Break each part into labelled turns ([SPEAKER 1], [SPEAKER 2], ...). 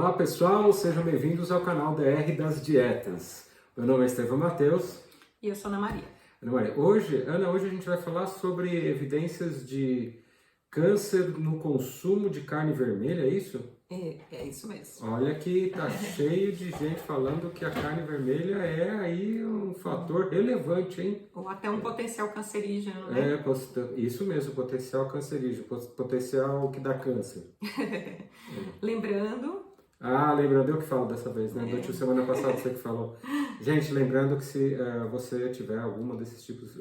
[SPEAKER 1] Olá pessoal, sejam bem-vindos ao canal DR das Dietas. Meu nome é Estevão Matheus.
[SPEAKER 2] E eu sou Ana Maria.
[SPEAKER 1] Hoje a gente vai falar sobre evidências de câncer no consumo de carne vermelha, é isso?
[SPEAKER 2] É isso mesmo.
[SPEAKER 1] Olha que tá cheio de gente falando que a carne vermelha é aí um fator relevante, hein?
[SPEAKER 2] Ou até um potencial cancerígeno, né?
[SPEAKER 1] Isso mesmo, potencial cancerígeno, potencial que dá câncer.
[SPEAKER 2] Lembrando...
[SPEAKER 1] lembrando, eu que falo dessa vez, né? Da semana passada você que falou. Gente, lembrando que se você tiver alguma desses tipos,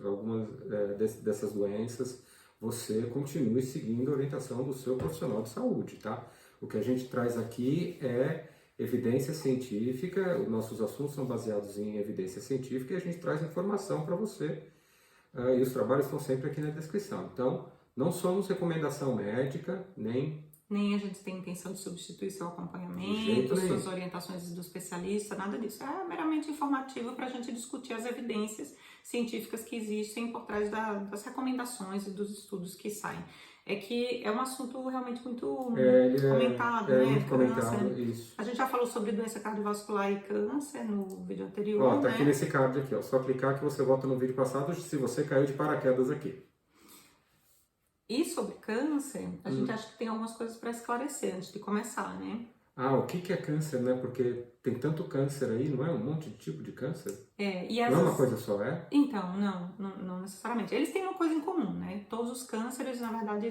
[SPEAKER 1] dessas doenças, você continue seguindo a orientação do seu profissional de saúde, tá? O que a gente traz aqui é evidência científica, os nossos assuntos são baseados em evidência científica e a gente traz informação para você. E os trabalhos estão sempre aqui na descrição. Então, não somos recomendação médica, nem
[SPEAKER 2] a gente tem intenção de substituir seu acompanhamento, suas orientações do especialista, nada disso. É meramente informativo para a gente discutir as evidências científicas que existem por trás das recomendações e dos estudos que saem. É que é um assunto realmente muito comentado, né?
[SPEAKER 1] Muito comentado, isso.
[SPEAKER 2] A gente já falou sobre doença cardiovascular e câncer no vídeo anterior,
[SPEAKER 1] Ó, tá
[SPEAKER 2] né?
[SPEAKER 1] aqui nesse card aqui, ó. Só clicar que você volta no vídeo passado se você caiu de paraquedas aqui.
[SPEAKER 2] E sobre câncer, a gente acha que tem algumas coisas para esclarecer antes de começar, né?
[SPEAKER 1] O que é câncer, né? Porque tem tanto câncer aí, não é? Um monte de tipo de câncer?
[SPEAKER 2] E
[SPEAKER 1] não é uma coisa só, é?
[SPEAKER 2] Então, não necessariamente. Eles têm uma coisa em comum, né? Todos os cânceres, na verdade,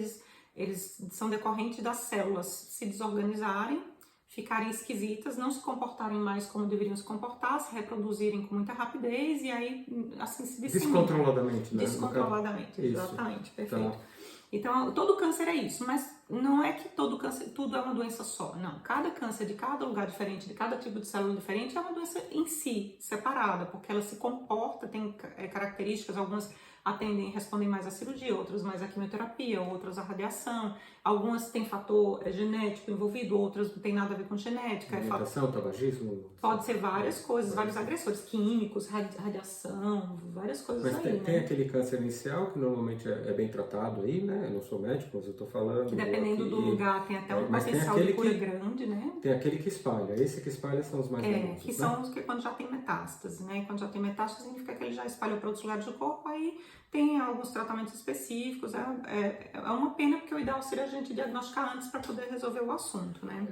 [SPEAKER 2] eles são decorrentes das células se desorganizarem, ficarem esquisitas, não se comportarem mais como deveriam se comportar, se reproduzirem com muita rapidez e aí, assim, se disseminam.
[SPEAKER 1] Descontroladamente, né?
[SPEAKER 2] Descontroladamente, exatamente,
[SPEAKER 1] Isso.
[SPEAKER 2] perfeito. Então, todo câncer é isso, mas não é que todo câncer, tudo é uma doença só, não. Cada câncer de cada lugar diferente, de cada tipo de célula diferente, é uma doença em si, separada, porque ela se comporta, tem características, algumas respondem mais à cirurgia, outras mais à quimioterapia, outras à radiação, algumas têm fator genético envolvido, outras não tem nada a ver com genética.
[SPEAKER 1] Alimentação, tabagismo?
[SPEAKER 2] Pode ser várias coisas, vários agressores químicos, radiação, várias coisas.
[SPEAKER 1] Mas tem aquele câncer inicial que normalmente é bem tratado aí, né? Eu não sou médico, mas eu tô falando...
[SPEAKER 2] Que dependendo do lugar tem até um potencial de cura grande, né?
[SPEAKER 1] Tem aquele que espalha, esse que espalha são os mais danosos,
[SPEAKER 2] que são os que quando já tem metástase, né? Quando já tem metástase significa que ele já espalhou para outros lugares do corpo, aí tem alguns tratamentos específicos. É uma pena porque o ideal seria a gente diagnosticar antes para poder resolver o assunto, né?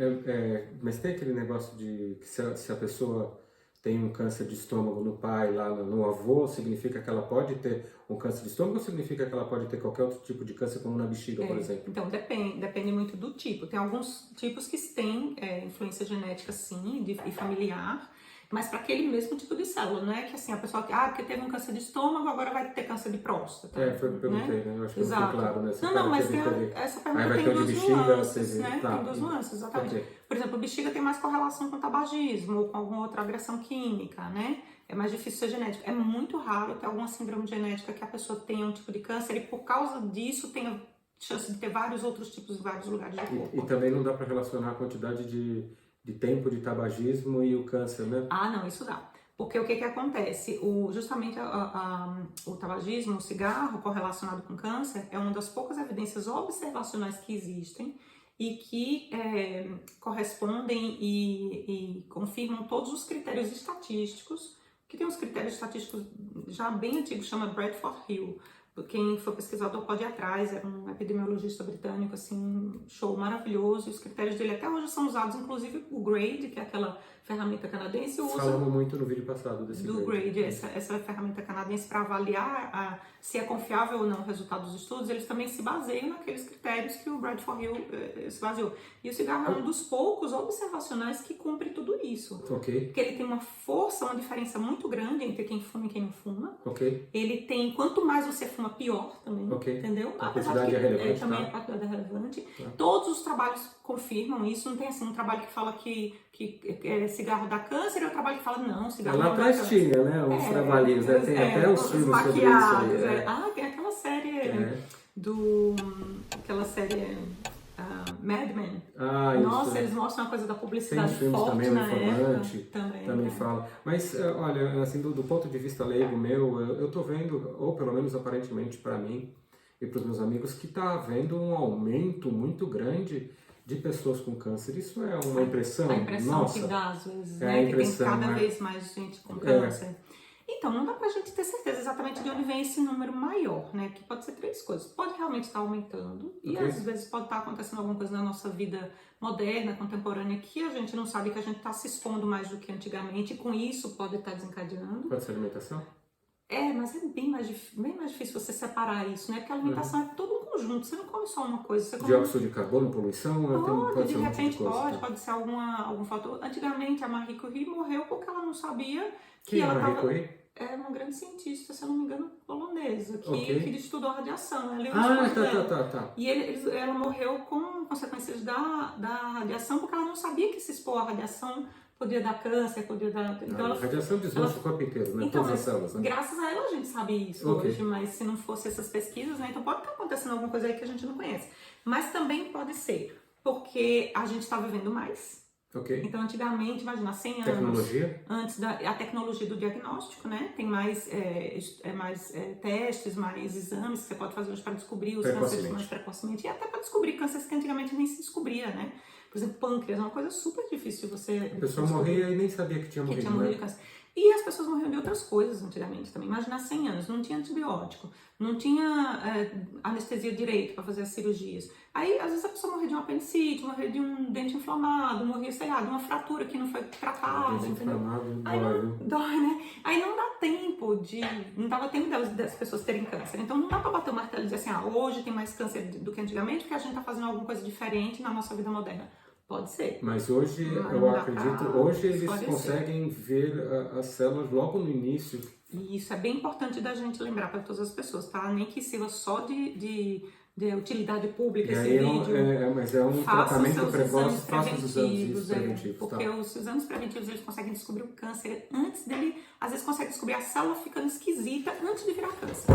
[SPEAKER 1] Mas tem aquele negócio de que se a pessoa tem um câncer de estômago no pai, lá no avô, significa que ela pode ter um câncer de estômago ou significa que ela pode ter qualquer outro tipo de câncer, como na bexiga, por exemplo?
[SPEAKER 2] Então, depende muito do tipo. Tem alguns tipos que têm influência genética, sim, e familiar, mas para aquele mesmo tipo de célula, não é que assim, a pessoa que porque teve um câncer de estômago, agora vai ter câncer de próstata.
[SPEAKER 1] Foi o que eu perguntei, né? Eu acho que não ficou claro, né?
[SPEAKER 2] Mas essa pergunta tem duas nuances, né? Tem duas nuances, exatamente.
[SPEAKER 1] Okay.
[SPEAKER 2] Por exemplo, bexiga tem mais correlação com tabagismo ou com alguma outra agressão química, né? É mais difícil ser genético. É muito raro ter alguma síndrome genética que a pessoa tenha um tipo de câncer e por causa disso tenha chance de ter vários outros tipos em vários lugares do corpo.
[SPEAKER 1] E também não dá para relacionar a quantidade de tempo de tabagismo e o câncer, né?
[SPEAKER 2] Não, isso dá. Porque o que acontece? Justamente o tabagismo, o cigarro correlacionado com câncer, é uma das poucas evidências observacionais que existem e que correspondem e confirmam todos os critérios estatísticos, que tem uns critérios estatísticos já bem antigos, chama Bradford Hill. Quem for pesquisador pode ir atrás, é um epidemiologista britânico, assim, show maravilhoso. Os critérios dele até hoje são usados, inclusive o GRADE, que é aquela ferramenta canadense.
[SPEAKER 1] Falamos muito no vídeo passado desse
[SPEAKER 2] GRADE. Essa ferramenta canadense para avaliar se é confiável ou não o resultado dos estudos. Eles também se baseiam naqueles critérios que o Bradford Hill se baseou. E o cigarro é um dos poucos observacionais que cumpre tudo isso.
[SPEAKER 1] Okay.
[SPEAKER 2] Porque ele tem uma força, uma diferença muito grande entre quem fuma e quem não fuma.
[SPEAKER 1] Okay.
[SPEAKER 2] Ele tem, quanto mais você fuma, pior também, entendeu?
[SPEAKER 1] A quantidade é relevante,
[SPEAKER 2] também a quantidade é relevante. Todos os trabalhos confirmam isso, não tem assim um trabalho que fala que cigarro dá câncer e outro trabalho que fala não, cigarro não dá câncer.
[SPEAKER 1] Lá atrás tinha, né, uns trabalhinhos, né? Tem até uns filmes sobre isso aí.
[SPEAKER 2] Tem aquela série aquela série Mad Men. Nossa, eles mostram uma coisa da publicidade forte
[SPEAKER 1] também,
[SPEAKER 2] na
[SPEAKER 1] Informante,
[SPEAKER 2] época.
[SPEAKER 1] Também fala. Mas, olha, assim, do ponto de vista leigo meu, eu tô vendo, ou pelo menos aparentemente para mim e para os meus amigos, que tá havendo um aumento muito grande de pessoas com câncer. Isso é uma impressão?
[SPEAKER 2] A impressão
[SPEAKER 1] Nossa,
[SPEAKER 2] que dá, às vezes,
[SPEAKER 1] é
[SPEAKER 2] né?
[SPEAKER 1] a impressão,
[SPEAKER 2] Que tem cada
[SPEAKER 1] né?
[SPEAKER 2] vez mais gente com câncer. Então, não dá pra gente ter certeza exatamente de onde vem esse número maior, né? Que pode ser 3 coisas. Pode realmente estar aumentando e às vezes pode estar acontecendo alguma coisa na nossa vida moderna, contemporânea, que a gente não sabe, que a gente está se expondo mais do que antigamente, e com isso pode estar desencadeando.
[SPEAKER 1] Pode ser alimentação?
[SPEAKER 2] Mas é bem mais difícil você separar isso, né? Porque a alimentação é todo um conjunto, você não come só uma coisa. Você come...
[SPEAKER 1] Dióxido de carbono, poluição?
[SPEAKER 2] Pode
[SPEAKER 1] ser
[SPEAKER 2] de
[SPEAKER 1] um monte
[SPEAKER 2] repente
[SPEAKER 1] de coisa,
[SPEAKER 2] pode ser algum fator. Antigamente a Marie Curie morreu porque ela não sabia que
[SPEAKER 1] Quem é
[SPEAKER 2] ela
[SPEAKER 1] Marie
[SPEAKER 2] estava...
[SPEAKER 1] Curie?
[SPEAKER 2] É uma grande cientista, se eu não me engano, polonesa, que estudou radiação.
[SPEAKER 1] Tá.
[SPEAKER 2] E ela morreu com consequências da radiação, porque ela não sabia que se expor à radiação podia dar câncer, podia dar... Então
[SPEAKER 1] A radiação desmancha o corpo inteiro, né?
[SPEAKER 2] Então,
[SPEAKER 1] Todas as células, né?
[SPEAKER 2] graças a ela a gente sabe isso hoje, mas se não fosse essas pesquisas, né? Então pode estar acontecendo alguma coisa aí que a gente não conhece. Mas também pode ser porque a gente está vivendo mais. Então, antigamente, imagina, 100 anos
[SPEAKER 1] tecnologia?
[SPEAKER 2] Antes a tecnologia do diagnóstico, né? Tem mais, testes, mais exames que você pode fazer hoje para descobrir os cânceres mais precocemente, e até para descobrir cânceres que antigamente nem se descobria, né? Por exemplo, pâncreas é uma coisa super difícil de você...
[SPEAKER 1] A pessoa morria e nem sabia que tinha morrido, né?
[SPEAKER 2] de câncer. E as pessoas morriam de outras coisas antigamente também. Imagina, 100 anos, não tinha antibiótico, não tinha anestesia direito para fazer as cirurgias. Aí, às vezes, a pessoa morria de uma apendicite, morria de um dente inflamado, morria, sei lá, de uma fratura que não foi tratada, entendeu? Aí dói, né? Aí não dá tempo não dava tempo das pessoas terem câncer. Então, não dá para bater o martelo e dizer assim, hoje tem mais câncer do que antigamente, porque a gente está fazendo alguma coisa diferente na nossa vida moderna. Pode ser.
[SPEAKER 1] Mas hoje, eu acredito, hoje eles conseguem ver as células logo no início.
[SPEAKER 2] E isso é bem importante da gente lembrar para todas as pessoas, tá? Nem que sirva só de utilidade pública esse vídeo.
[SPEAKER 1] Mas é um tratamento precoce, faça os exames preventivos.
[SPEAKER 2] Porque os exames preventivos, eles conseguem descobrir o câncer antes dele, às vezes conseguem descobrir a célula ficando esquisita antes de virar câncer.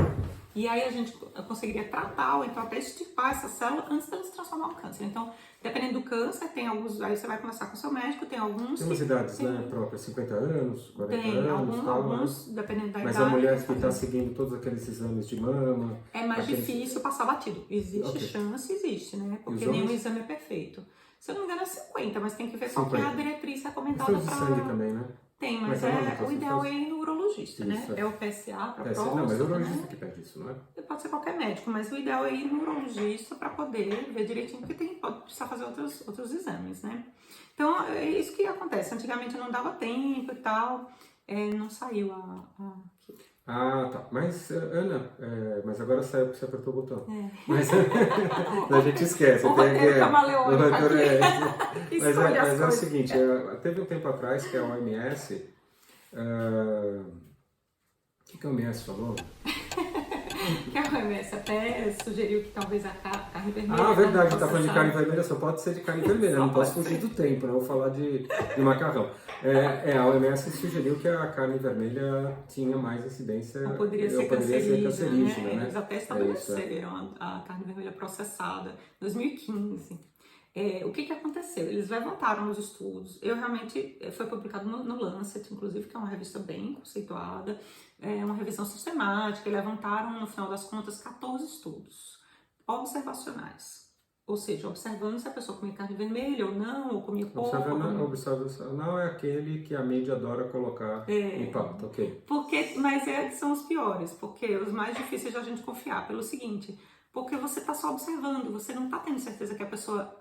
[SPEAKER 2] E aí a gente conseguiria tratar ou então até extirpar essa célula antes dela se transformar em câncer. Então, dependendo do câncer, tem alguns, aí você vai conversar com o seu médico, tem alguns...
[SPEAKER 1] Tem umas idades, né, próprias, 50 anos, 40 anos,
[SPEAKER 2] alguns, dependendo da idade.
[SPEAKER 1] Mas a mulher que está seguindo todos aqueles exames de mama...
[SPEAKER 2] É mais difícil passar batido. Existe chance, existe, né? Porque nenhum exame é perfeito. Se eu não me engano é 50, mas tem que ver qual que é a diretriz recomendada para...
[SPEAKER 1] de sangue também, né?
[SPEAKER 2] Tem, mas o ideal é ir no urologista, né? É o PSA para próstata.
[SPEAKER 1] Não, mas o urologista que pede isso, não é?
[SPEAKER 2] Pode ser qualquer médico, mas o ideal é ir no urologista para poder ver direitinho, porque pode precisar fazer outros exames, né? Então, é isso que acontece. Antigamente não dava tempo e tal, não saiu
[SPEAKER 1] tá. Mas, Ana, mas agora saiu porque você apertou o botão. Mas a gente esquece.
[SPEAKER 2] O roteiro camaleônico aqui.
[SPEAKER 1] Mas é o seguinte, teve um tempo atrás que a OMS... O que a OMS falou?
[SPEAKER 2] Que a OMS até sugeriu que talvez a carne vermelha...
[SPEAKER 1] Verdade, tá falando de carne vermelha, só pode ser de carne vermelha, não posso fugir do tempo, não vou falar de macarrão. A OMS sugeriu que a carne vermelha tinha mais incidência...
[SPEAKER 2] Poderia ser cancerígena, né?
[SPEAKER 1] né?
[SPEAKER 2] Eles até estabeleceram a carne vermelha processada em 2015. O que aconteceu? Eles levantaram os estudos, foi publicado no Lancet, inclusive, que é uma revista bem conceituada, uma revisão sistemática, e levantaram, no final das contas, 14 estudos observacionais. Ou seja, observando se a pessoa comia carne vermelha ou não, ou comia pouco.
[SPEAKER 1] Observacional é aquele que a mídia adora colocar em pauta, ok.
[SPEAKER 2] Mas são os piores, porque os mais difíceis de a gente confiar, pelo seguinte, porque você está só observando, você não está tendo certeza que a pessoa...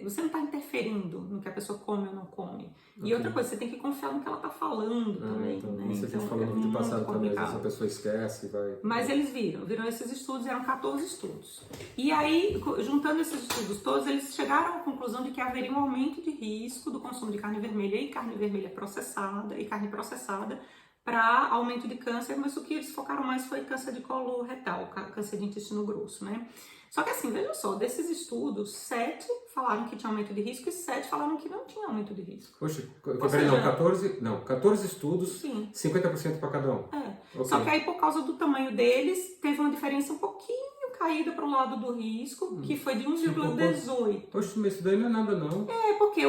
[SPEAKER 2] você não está interferindo no que a pessoa come ou não come. E outra coisa, você tem que confiar no que ela está falando também. Né?
[SPEAKER 1] Isso a gente falou no vídeo passado também, às vezes a pessoa esquece e vai...
[SPEAKER 2] Mas eles viram esses estudos, eram 14 estudos. E aí, juntando esses estudos todos, eles chegaram à conclusão de que haveria um aumento de risco do consumo de carne vermelha e carne vermelha processada, e carne processada, para aumento de câncer, mas o que eles focaram mais foi câncer de colo retal, câncer de intestino grosso, né? Só que assim, veja só, desses estudos, 7 falaram que tinha aumento de risco e 7 falaram que não tinha aumento de risco.
[SPEAKER 1] Poxa, 14 estudos, sim. 50% para cada um.
[SPEAKER 2] Okay. Só que aí, por causa do tamanho deles, teve uma diferença um pouquinho caída para o lado do risco, que foi de 1,18.
[SPEAKER 1] Poxa, mas isso daí não é nada não.
[SPEAKER 2] É porque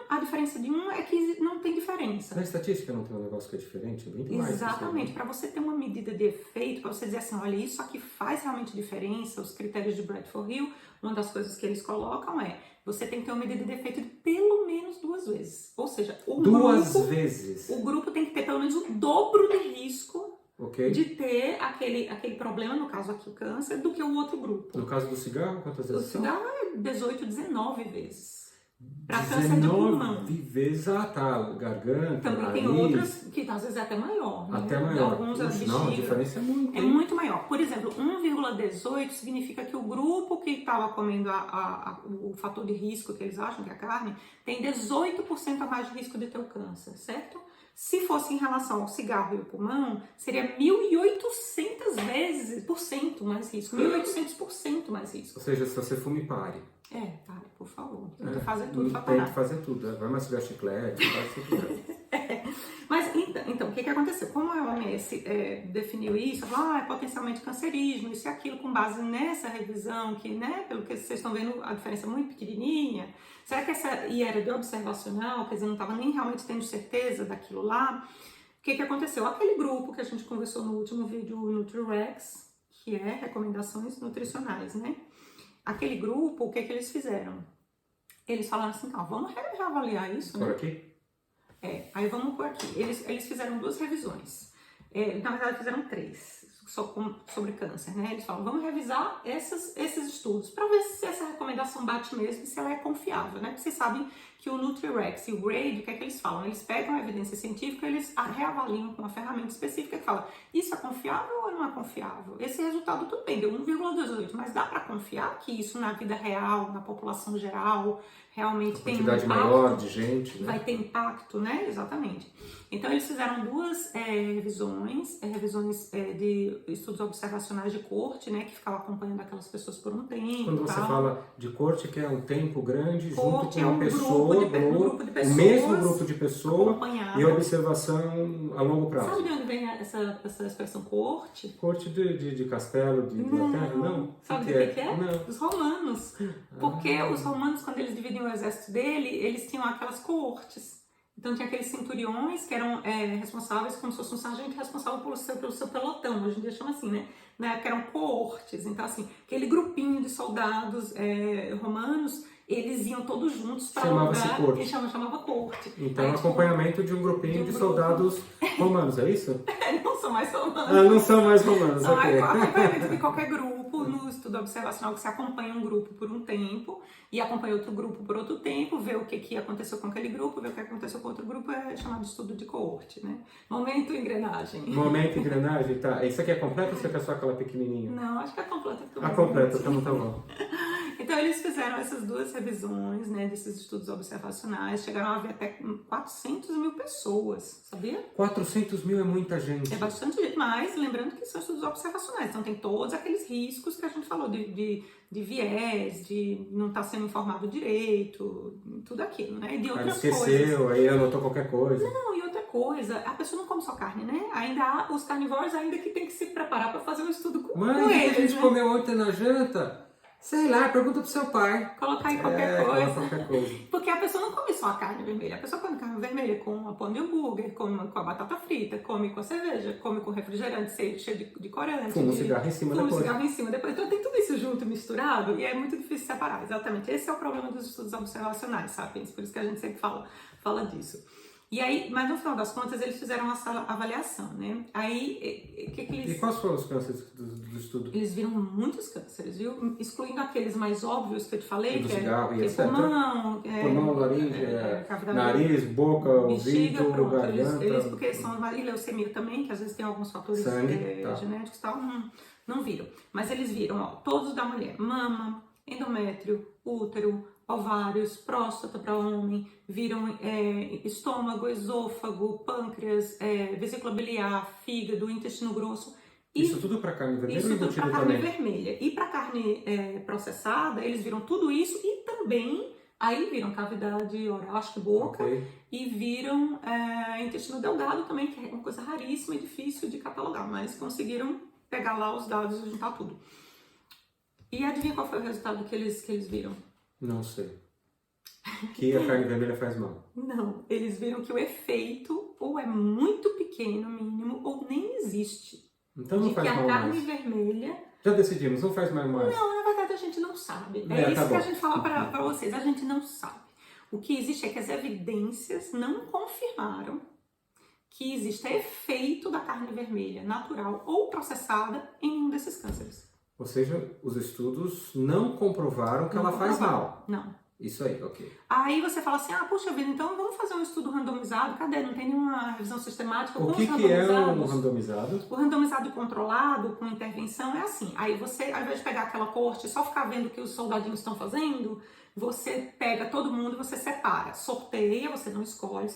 [SPEAKER 2] a diferença de 1 é que não tem diferença.
[SPEAKER 1] Na estatística não tem um negócio que é diferente? É muito mais.
[SPEAKER 2] Exatamente. Para você ter uma medida de efeito, para você dizer assim, olha, isso aqui faz realmente diferença, os critérios de Bradford Hill, uma das coisas que eles colocam é, você tem que ter uma medida de efeito de pelo menos 2 vezes. Ou seja,
[SPEAKER 1] duas vezes.
[SPEAKER 2] O grupo tem que ter pelo menos o dobro de risco
[SPEAKER 1] Okay.
[SPEAKER 2] de ter aquele problema, no caso aqui o câncer, do que o outro grupo.
[SPEAKER 1] No caso do cigarro, quantas vezes
[SPEAKER 2] O
[SPEAKER 1] são?
[SPEAKER 2] cigarro é 18, 19 vezes. Para câncer de pulmão.
[SPEAKER 1] 19 vezes, garganta,
[SPEAKER 2] Também
[SPEAKER 1] nariz.
[SPEAKER 2] tem outras que às vezes é até maior. Né?
[SPEAKER 1] Até maior.
[SPEAKER 2] Alguns
[SPEAKER 1] Puxa, não, a diferença é muito.
[SPEAKER 2] É muito maior. Por exemplo, 1,18 significa que o grupo que estava comendo o fator de risco que eles acham que é a carne, tem 18% a mais de risco de ter o câncer, certo? Se fosse em relação ao cigarro e ao pulmão, seria 1.800 vezes por cento mais risco. 1.800% mais risco.
[SPEAKER 1] Ou seja, se você fuma, pare.
[SPEAKER 2] Pare, por favor. Tenta fazer tudo para parar.
[SPEAKER 1] Tem que fazer tudo. Vai mastigar chiclete, faz o que quiser.
[SPEAKER 2] Mas então, o que aconteceu? Como a OMS definiu isso, falou, é potencialmente cancerígeno, isso e aquilo, com base nessa revisão, que, né, pelo que vocês estão vendo, a diferença é muito pequenininha. Será que essa era de observacional, quer dizer, não estava nem realmente tendo certeza daquilo lá? O que aconteceu? Aquele grupo que a gente conversou no último vídeo, o NutriRex, que é recomendações nutricionais, né? Aquele grupo, o que eles fizeram? Eles falaram assim, vamos reavaliar isso, né?
[SPEAKER 1] Por aqui?
[SPEAKER 2] Aí vamos por aqui. Eles fizeram 2 revisões. Na verdade, fizeram 3 sobre câncer, né? Eles falam, vamos revisar esses estudos para ver se essa recomendação bate mesmo e se ela é confiável, né? Porque vocês sabem que o NutriRex e o GRADE, o que é que eles falam? Eles pegam a evidência científica e eles reavaliam com uma ferramenta específica que fala, isso é confiável ou não é confiável? Esse resultado tudo bem, deu 1,28, mas dá para confiar que isso na vida real, na população geral, realmente tem um impacto?
[SPEAKER 1] Quantidade maior de gente, né?
[SPEAKER 2] Vai ter impacto, né? Exatamente. Então, eles fizeram 2 revisões de estudos observacionais de corte, né? Que ficava acompanhando aquelas pessoas por um tempo.
[SPEAKER 1] Quando você fala de corte, que é um tempo grande,
[SPEAKER 2] corte
[SPEAKER 1] junto com uma pessoa,
[SPEAKER 2] grupo de pessoas,
[SPEAKER 1] o mesmo grupo de pessoa
[SPEAKER 2] acompanhada.
[SPEAKER 1] E observação a longo prazo.
[SPEAKER 2] Sabe de onde vem essa expressão corte?
[SPEAKER 1] Corte de castelo, de Inglaterra? Não.
[SPEAKER 2] Sabe do que é?
[SPEAKER 1] Não.
[SPEAKER 2] Os romanos. Porque os romanos, quando eles dividiam o exército dele, eles tinham aquelas coortes. Então tinha aqueles centuriões que eram responsáveis, como se fosse um sargento responsável pelo seu pelotão, hoje em dia chama assim, né? Na época eram coortes, então assim, aquele grupinho de soldados romanos, eles iam todos juntos para um lugar que chamava corte.
[SPEAKER 1] Então, aí, acompanhamento de um grupinho de soldados romanos, é isso?
[SPEAKER 2] Não são mais romanos.
[SPEAKER 1] Não são mais romanos, ok.
[SPEAKER 2] Acompanhamento de qualquer grupo, no estudo observacional, que você acompanha um grupo por um tempo e acompanha outro grupo por outro tempo, vê o que aconteceu com aquele grupo, vê o que aconteceu com outro grupo, é chamado de estudo de coorte, né? Momento engrenagem.
[SPEAKER 1] Momento engrenagem, tá. Isso aqui é completo ou você quer só aquela pequenininha?
[SPEAKER 2] Não, acho que é completa.
[SPEAKER 1] A completa, então tá bom.
[SPEAKER 2] Então, eles fizeram essas 2 revisões, né, desses estudos observacionais, chegaram a ver até 400 mil pessoas, sabia?
[SPEAKER 1] 400 mil é muita gente.
[SPEAKER 2] É bastante gente, mas lembrando que são estudos observacionais, então tem todos aqueles riscos que a gente falou de viés, de não estar sendo informado direito, tudo aquilo, né? E de outras
[SPEAKER 1] esqueceu,
[SPEAKER 2] coisas.
[SPEAKER 1] Aí anotou qualquer coisa.
[SPEAKER 2] Não, e outra coisa, a pessoa não come só carne, né? Ainda há os carnívoros ainda que tem que se preparar para fazer um estudo com
[SPEAKER 1] eles. Mas
[SPEAKER 2] eles,
[SPEAKER 1] a gente
[SPEAKER 2] né?
[SPEAKER 1] comeu ontem na janta? Sei lá, pergunta pro seu pai.
[SPEAKER 2] Colocar em qualquer coisa.
[SPEAKER 1] Coloca qualquer coisa.
[SPEAKER 2] Porque a pessoa não come só a carne vermelha. A pessoa come carne vermelha com uma pão de hambúrguer, come com a batata frita, come com a cerveja, come com refrigerante cheio de corante.
[SPEAKER 1] Fuma um cigarro em cima depois.
[SPEAKER 2] Fuma um cigarro em cima depois. Então tem tudo isso junto, misturado, e é muito difícil separar. Exatamente. Esse é o problema dos estudos observacionais, sabe? Por isso que a gente sempre fala disso. E aí, mas no final das contas, eles fizeram essa avaliação, né? Aí, o que eles...
[SPEAKER 1] E quais foram os cânceres do estudo?
[SPEAKER 2] Eles viram muitos cânceres, viu? Excluindo aqueles mais óbvios que eu te falei,
[SPEAKER 1] do
[SPEAKER 2] que
[SPEAKER 1] cigarro,
[SPEAKER 2] é pulmão,
[SPEAKER 1] laringe, nariz, boca,
[SPEAKER 2] bexiga,
[SPEAKER 1] ouvido,
[SPEAKER 2] pronto.
[SPEAKER 1] garganta.
[SPEAKER 2] Porque eles são e leucemia também, que às vezes tem alguns fatores genéticos e tal, não viram. Mas eles viram, todos da mulher, mama, endométrio, útero, ovários, próstata para homem, viram estômago, esôfago, pâncreas, vesícula biliar, fígado, intestino grosso.
[SPEAKER 1] Isso tudo para carne vermelha ou
[SPEAKER 2] embutido também? Isso tudo para carne vermelha. E para carne processada, eles viram tudo isso e também, aí viram cavidade oral, acho que boca, e viram intestino delgado também, que é uma coisa raríssima e difícil de catalogar, mas conseguiram pegar lá os dados e juntar tudo. E adivinha qual foi o resultado que eles viram?
[SPEAKER 1] Não sei. Que a carne vermelha faz mal.
[SPEAKER 2] Não, eles viram que o efeito ou é muito pequeno, mínimo, ou nem existe.
[SPEAKER 1] Então não
[SPEAKER 2] De que
[SPEAKER 1] faz
[SPEAKER 2] a
[SPEAKER 1] mal
[SPEAKER 2] carne
[SPEAKER 1] mais.
[SPEAKER 2] vermelha...
[SPEAKER 1] Já decidimos, não faz mais.
[SPEAKER 2] Não, na verdade a gente não sabe. É
[SPEAKER 1] Tá
[SPEAKER 2] isso que
[SPEAKER 1] bom.
[SPEAKER 2] a gente fala para vocês, a gente não sabe. O que existe é que as evidências não confirmaram que existe efeito da carne vermelha natural ou processada em um desses cânceres.
[SPEAKER 1] Ou seja, os estudos não comprovaram que ela faz mal.
[SPEAKER 2] Não.
[SPEAKER 1] Isso aí, ok.
[SPEAKER 2] Aí você fala assim, puxa vida, então vamos fazer um estudo randomizado. Cadê? Não tem nenhuma revisão sistemática com
[SPEAKER 1] O
[SPEAKER 2] os
[SPEAKER 1] que é um
[SPEAKER 2] randomizados.
[SPEAKER 1] randomizado?
[SPEAKER 2] O randomizado controlado, com intervenção, é assim. Aí você, ao invés de pegar aquela corte e só ficar vendo o que os soldadinhos estão fazendo, você pega todo mundo e você separa. Sorteia, você não escolhe.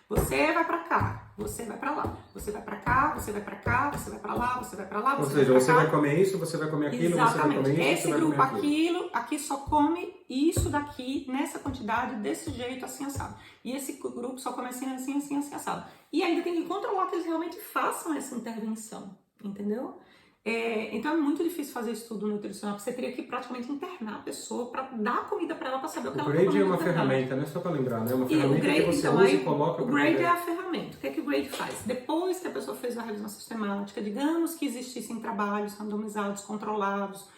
[SPEAKER 2] Você vai pra cá, você vai pra lá. Você vai pra cá, você vai pra cá, você vai pra lá, você vai pra lá,
[SPEAKER 1] Ou
[SPEAKER 2] você
[SPEAKER 1] seja,
[SPEAKER 2] vai pra
[SPEAKER 1] você
[SPEAKER 2] cá.
[SPEAKER 1] vai comer isso, você vai comer aquilo,
[SPEAKER 2] Exatamente.
[SPEAKER 1] você vai comer isso,
[SPEAKER 2] Esse
[SPEAKER 1] você vai
[SPEAKER 2] grupo,
[SPEAKER 1] comer aquilo.
[SPEAKER 2] aquilo, aqui só come isso daqui, nessa quantidade, desse jeito, assim, assado. E esse grupo só come assim, assim, assim, assim, assado. E ainda tem que controlar que eles realmente façam essa intervenção, entendeu? Então é muito difícil fazer estudo nutricional, porque você teria que praticamente internar a pessoa para dar comida para ela para saber o que ela está
[SPEAKER 1] O
[SPEAKER 2] comendo.
[SPEAKER 1] grade é uma ferramenta, né? Só para lembrar, né? Uma ferramenta
[SPEAKER 2] grade,
[SPEAKER 1] que você
[SPEAKER 2] então,
[SPEAKER 1] usa e coloca
[SPEAKER 2] o
[SPEAKER 1] para
[SPEAKER 2] grade
[SPEAKER 1] poder...
[SPEAKER 2] é a ferramenta. O que é que o grade faz? Depois que a pessoa fez a revisão sistemática, digamos que existissem trabalhos randomizados, controlados,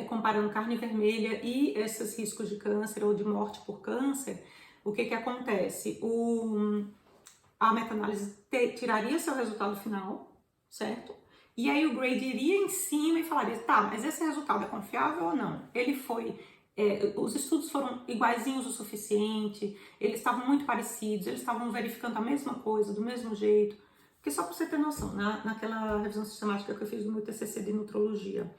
[SPEAKER 2] comparando carne vermelha e esses riscos de câncer ou de morte por câncer, o que que acontece? A meta-análise tiraria seu resultado final, certo? E aí o grade iria em cima e falaria, tá, mas esse resultado é confiável ou não? Ele foi... os estudos foram iguaizinhos o suficiente, eles estavam muito parecidos, eles estavam verificando a mesma coisa, do mesmo jeito. Porque só para você ter noção, naquela revisão sistemática que eu fiz do meu TCC de nutrologia,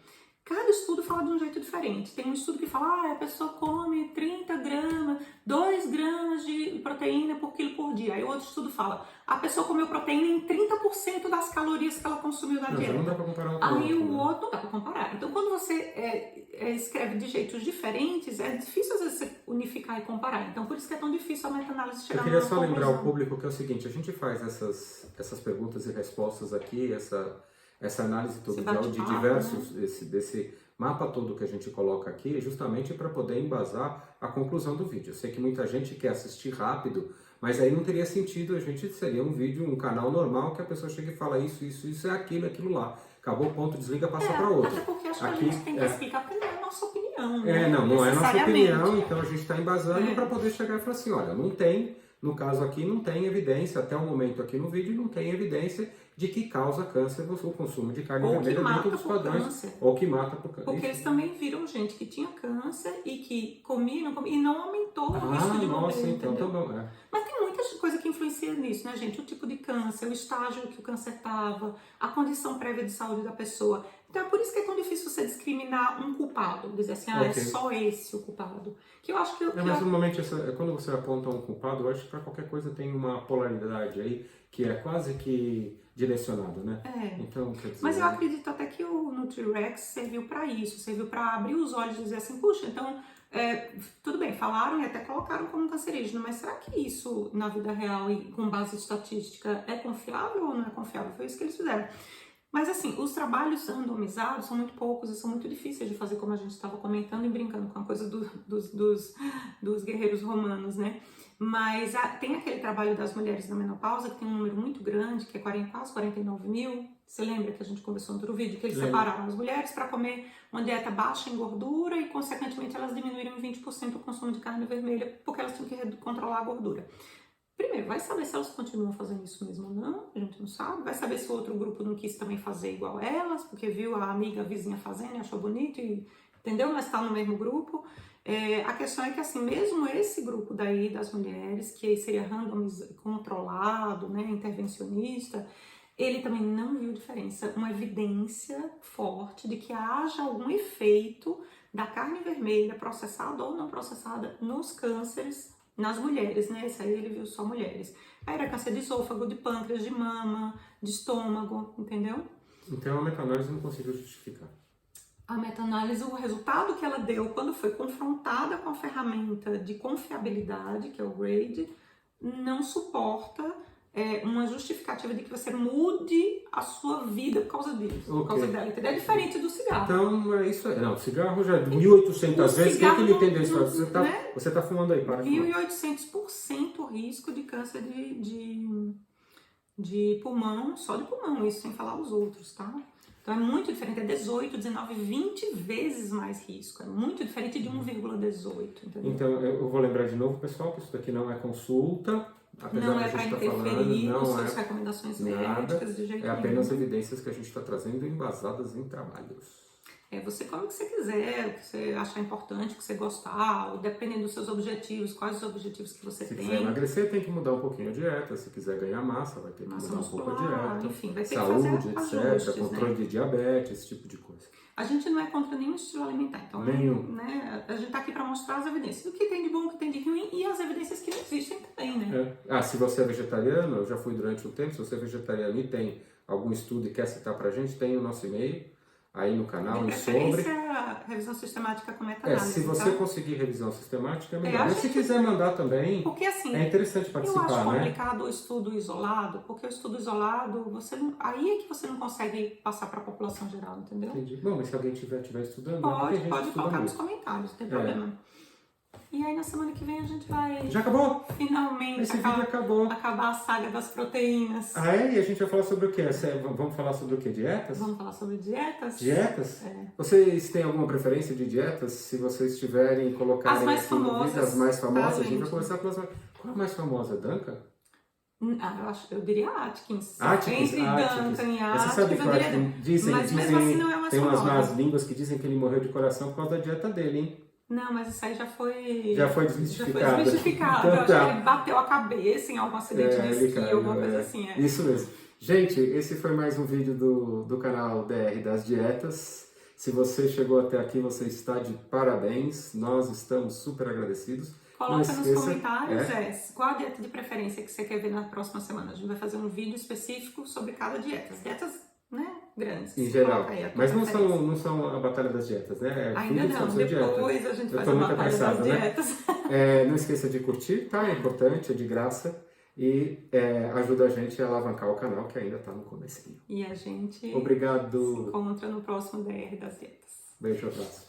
[SPEAKER 2] cada estudo fala de um jeito diferente. Tem um estudo que fala, a pessoa come 30 gramas, 2 gramas de proteína por quilo por dia. Aí o outro estudo fala, a pessoa comeu proteína em 30% das calorias que ela consumiu da dieta.
[SPEAKER 1] Não dá para comparar um com
[SPEAKER 2] Aí
[SPEAKER 1] outro,
[SPEAKER 2] o outro não dá para comparar. Então quando você escreve de jeitos diferentes, é difícil às vezes você unificar e comparar. Então por isso que é tão difícil a meta-análise chegar
[SPEAKER 1] Eu queria
[SPEAKER 2] numa
[SPEAKER 1] só lembrar
[SPEAKER 2] conclusão.
[SPEAKER 1] ao público que é o seguinte, a gente faz essas perguntas e respostas aqui, essa análise toda de diversos,
[SPEAKER 2] né?
[SPEAKER 1] desse mapa todo que a gente coloca aqui, justamente para poder embasar a conclusão do vídeo. Eu sei que muita gente quer assistir rápido, mas aí não teria sentido, seria um vídeo, um canal normal que a pessoa chega e fala isso é aquilo lá. Acabou o ponto, desliga, passa para outro.
[SPEAKER 2] Até porque acho que
[SPEAKER 1] aqui,
[SPEAKER 2] a gente tem que explicar, porque não é a nossa opinião, né?
[SPEAKER 1] Não é a nossa opinião, então a gente está embasando para poder chegar e falar assim, olha, não tem, no caso aqui não tem evidência, até o momento aqui no vídeo não tem evidência de que causa câncer o consumo de carne vermelha dentro dos padrões, ou que mata por câncer.
[SPEAKER 2] Porque eles também viram gente que tinha câncer e que comia e não aumentou o risco de morrer,
[SPEAKER 1] então
[SPEAKER 2] entendeu?
[SPEAKER 1] tá bom,
[SPEAKER 2] Mas tem muita coisa que influencia nisso, né, gente? O tipo de câncer, o estágio que o câncer estava, a condição prévia de saúde da pessoa. Então é por isso que é tão difícil você discriminar um culpado, dizer assim, é só esse o culpado. Que eu acho que...
[SPEAKER 1] mas normalmente quando você aponta um culpado, eu acho que para qualquer coisa tem uma polaridade aí, que é quase que direcionado, né? Então, quer dizer...
[SPEAKER 2] Mas eu acredito até que o NutriRex serviu para isso, serviu para abrir os olhos e dizer assim, puxa, então, tudo bem, falaram e até colocaram como cancerígeno, mas será que isso na vida real e com base estatística é confiável ou não é confiável? Foi isso que eles fizeram. Mas assim, os trabalhos randomizados são muito poucos e são muito difíceis de fazer, como a gente estava comentando e brincando com a coisa dos guerreiros romanos, né? Mas tem aquele trabalho das mulheres na menopausa, que tem um número muito grande, que é quase 49 mil. Você lembra que a gente conversou no outro vídeo? Que eles separaram as mulheres para comer uma dieta baixa em gordura e, consequentemente, elas diminuíram em 20% o consumo de carne vermelha, porque elas tinham que controlar a gordura. Primeiro, vai saber se elas continuam fazendo isso mesmo ou não, a gente não sabe. Vai saber se o outro grupo não quis também fazer igual elas, porque viu a amiga, a vizinha fazendo e achou bonito, entendeu? Mas está no mesmo grupo. A questão é que, assim, mesmo esse grupo daí das mulheres, que seria randomizado, controlado, né, intervencionista, ele também não viu diferença, uma evidência forte de que haja algum efeito da carne vermelha, processada ou não processada, nos cânceres nas mulheres, né? Esse aí ele viu só mulheres. Aí era câncer de esôfago, de pâncreas, de mama, de estômago, entendeu?
[SPEAKER 1] Então a meta-análise não conseguiu justificar.
[SPEAKER 2] A meta-análise, o resultado que ela deu quando foi confrontada com a ferramenta de confiabilidade, que é o GRADE, não suporta uma justificativa de que você mude a sua vida por causa disso, por causa dela, entendeu? É diferente do cigarro.
[SPEAKER 1] Então, é isso aí. Não, o cigarro já 1.800 vezes. Quem que ele entendeu isso? Você tá fumando aí, para de fumar.
[SPEAKER 2] 1.800% risco de câncer de pulmão, só de pulmão, isso sem falar os outros, tá? Então é muito diferente, é 18, 19, 20 vezes mais risco. É muito diferente de 1,18, entendeu?
[SPEAKER 1] Então, eu vou lembrar de novo, pessoal, que isso daqui não é consulta. Apesar
[SPEAKER 2] Não
[SPEAKER 1] de
[SPEAKER 2] é
[SPEAKER 1] a
[SPEAKER 2] para
[SPEAKER 1] gente tá
[SPEAKER 2] interferir
[SPEAKER 1] falando,
[SPEAKER 2] nas
[SPEAKER 1] não
[SPEAKER 2] suas
[SPEAKER 1] é
[SPEAKER 2] recomendações
[SPEAKER 1] nada,
[SPEAKER 2] médicas de jeito
[SPEAKER 1] é
[SPEAKER 2] nenhum.
[SPEAKER 1] apenas evidências que a gente está trazendo embasadas em trabalhos.
[SPEAKER 2] Você come o que você quiser, o que você achar importante, o que você gostar, ou dependendo dos seus objetivos, quais os objetivos que você
[SPEAKER 1] Se
[SPEAKER 2] tem.
[SPEAKER 1] quiser emagrecer, tem que mudar um pouquinho a dieta. Se quiser ganhar massa, vai ter que
[SPEAKER 2] Massa
[SPEAKER 1] mudar um pouco a
[SPEAKER 2] muscular,
[SPEAKER 1] dieta.
[SPEAKER 2] enfim, vai ter
[SPEAKER 1] Saúde,
[SPEAKER 2] que fazer ajustes,
[SPEAKER 1] etc. Controle
[SPEAKER 2] né?
[SPEAKER 1] de diabetes, esse tipo de coisa.
[SPEAKER 2] A gente não é contra nenhum estilo alimentar, então né, a gente está aqui para mostrar as evidências, o que tem de bom, o que tem de ruim e as evidências que não existem também, né?
[SPEAKER 1] Se você é vegetariano, eu já fui durante um tempo, se você é vegetariano e tem algum estudo e quer citar pra gente, tem o nosso e-mail aí no canal e sobre.
[SPEAKER 2] Revisão sistemática com meta-análise.
[SPEAKER 1] Se você conseguir revisão sistemática, é melhor. Mas se
[SPEAKER 2] gente...
[SPEAKER 1] quiser mandar também,
[SPEAKER 2] porque, assim,
[SPEAKER 1] é interessante participar,
[SPEAKER 2] eu acho
[SPEAKER 1] né?
[SPEAKER 2] complicado o estudo isolado, porque o estudo isolado, você não, aí é que você não consegue passar para a população geral, entendeu?
[SPEAKER 1] Entendi. Bom, mas se alguém estiver estudando,
[SPEAKER 2] pode colocar nos comentários, não tem problema. E aí na semana que vem a gente vai...
[SPEAKER 1] Já acabou?
[SPEAKER 2] Finalmente
[SPEAKER 1] Esse vídeo acabou.
[SPEAKER 2] Acabar a saga das proteínas.
[SPEAKER 1] E a gente vai falar sobre o quê? Vamos falar sobre o quê? Dietas?
[SPEAKER 2] Vamos falar sobre dietas.
[SPEAKER 1] Dietas? Vocês têm alguma preferência de dietas? Se vocês tiverem, colocarem
[SPEAKER 2] as mais famosas,
[SPEAKER 1] as mais famosas,
[SPEAKER 2] tá,
[SPEAKER 1] a gente vai começar pelas mais... Qual é a mais famosa? Duncan?
[SPEAKER 2] Eu diria Atkins.
[SPEAKER 1] Atkins?
[SPEAKER 2] Entre Duncan e Atkins,
[SPEAKER 1] você sabe que
[SPEAKER 2] eu diria...
[SPEAKER 1] dizem,
[SPEAKER 2] mas mesmo assim não é mais
[SPEAKER 1] tem umas
[SPEAKER 2] famosa.
[SPEAKER 1] más línguas que dizem que ele morreu de coração por causa da dieta dele, hein?
[SPEAKER 2] Não, mas isso aí já foi
[SPEAKER 1] desmistificado.
[SPEAKER 2] Já foi desmistificado.
[SPEAKER 1] Então,
[SPEAKER 2] eu acho que ele bateu a cabeça em algum acidente de esqui, alguma coisa assim.
[SPEAKER 1] Isso mesmo. Gente, esse foi mais um vídeo do canal DR das Dietas. Se você chegou até aqui, você está de parabéns. Nós estamos super agradecidos.
[SPEAKER 2] Coloca nos comentários qual a dieta de preferência que você quer ver na próxima semana. A gente vai fazer um vídeo específico sobre cada dieta. As dietas, né, grandes.
[SPEAKER 1] Em geral. Mas não são a batalha das dietas, né?
[SPEAKER 2] Ainda não, depois a gente faz a batalha das dietas.
[SPEAKER 1] Não esqueça de curtir, tá? É importante, é de graça. E ajuda a gente a alavancar o canal, que ainda está no comecinho.
[SPEAKER 2] E a gente
[SPEAKER 1] Obrigado.
[SPEAKER 2] se encontra no próximo DR das Dietas.
[SPEAKER 1] Beijo, abraço.